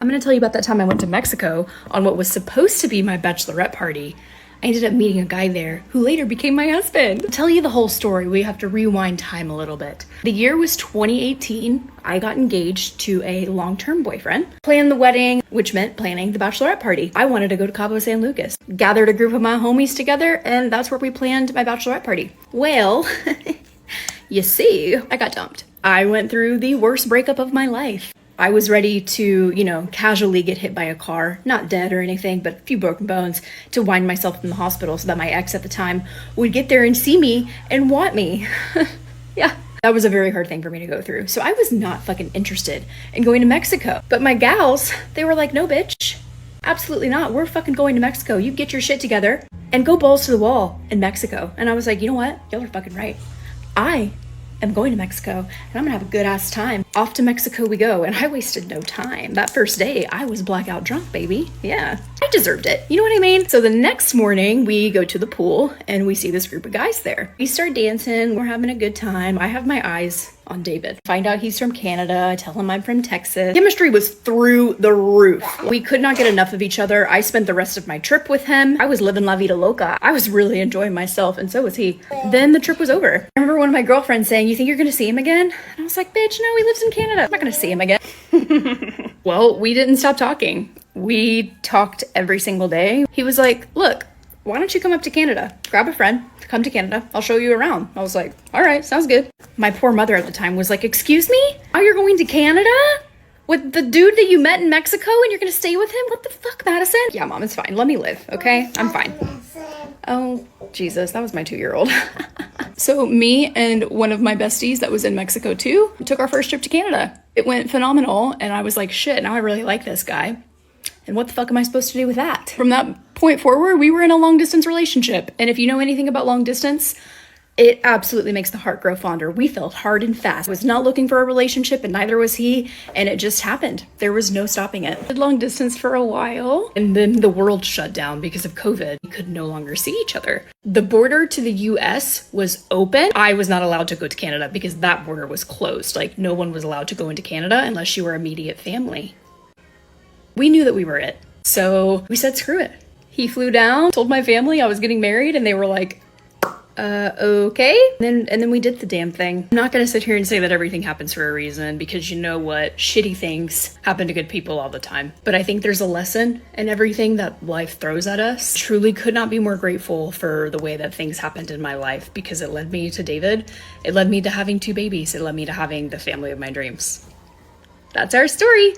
I'm gonna tell you about that time I went to Mexico on what was supposed to be my bachelorette party. I ended up meeting a guy there who later became my husband. To tell you the whole story, we have to rewind time a little bit. The year was 2018. I got engaged to a long-term boyfriend, planned the wedding, which meant planning the bachelorette party. I wanted to go to Cabo San Lucas, gathered a group of my homies together, and that's where we planned my bachelorette party. Well, you see, I got dumped. I went through the worst breakup of my life. I was ready to, casually get hit by a car, not dead or anything, but a few broken bones, to wind myself in the hospital so that my ex at the time would get there and see me and want me. Yeah, that was a very hard thing for me to go through. So I was not fucking interested in going to Mexico. But my gals, they were like, no, bitch, absolutely not. We're fucking going to Mexico. You get your shit together and go balls to the wall in Mexico. And I was like, you know what? Y'all are fucking right. I am going to Mexico and I'm gonna have a good ass time. Off to Mexico we go. And I wasted no time. That first day I was blackout drunk, baby. Yeah, I deserved it. You know what I mean? So the next morning we go to the pool and we see this group of guys there. We start dancing. We're having a good time. I have my eyes on David. Find out he's from Canada. I tell him I'm from Texas. Chemistry was through the roof. We could not get enough of each other. I spent the rest of my trip with him. I was living la vida loca. I was really enjoying myself, and so was he. Then the trip was over. I remember one of my girlfriends saying, you think you're gonna see him again? And I was like, bitch, no, he lives in Canada. I'm not gonna see him again. Well, we didn't stop talking. We talked every single day. He was like, look, why don't you come up to Canada? Grab a friend, come to Canada. I'll show you around. I was like, all right, sounds good. My poor mother at the time was like, excuse me? Oh, you're going to Canada? With the dude that you met in Mexico and you're gonna stay with him? What the fuck, Madison? Yeah, Mom, it's fine. Let me live, okay? I'm fine. Oh, Jesus, that was my 2-year-old. So me and one of my besties that was in Mexico too took our first trip to Canada. It went phenomenal and I was like, shit, now I really like this guy. And what the fuck am I supposed to do with that? From that point forward, we were in a long distance relationship. And if you know anything about long distance, it absolutely makes the heart grow fonder. We felt hard and fast. I was not looking for a relationship and neither was he. And it just happened. There was no stopping it. Did long distance for a while. And then the world shut down because of COVID. We could no longer see each other. The border to the US was open. I was not allowed to go to Canada because that border was closed. Like no one was allowed to go into Canada unless you were immediate family. We knew that we were it. So we said, screw it. He flew down, told my family I was getting married and they were like, okay. And then we did the damn thing. I'm not gonna sit here and say that everything happens for a reason because you know what? Shitty things happen to good people all the time. But I think there's a lesson in everything that life throws at us. Truly could not be more grateful for the way that things happened in my life because it led me to David. It led me to having 2 babies. It led me to having the family of my dreams. That's our story.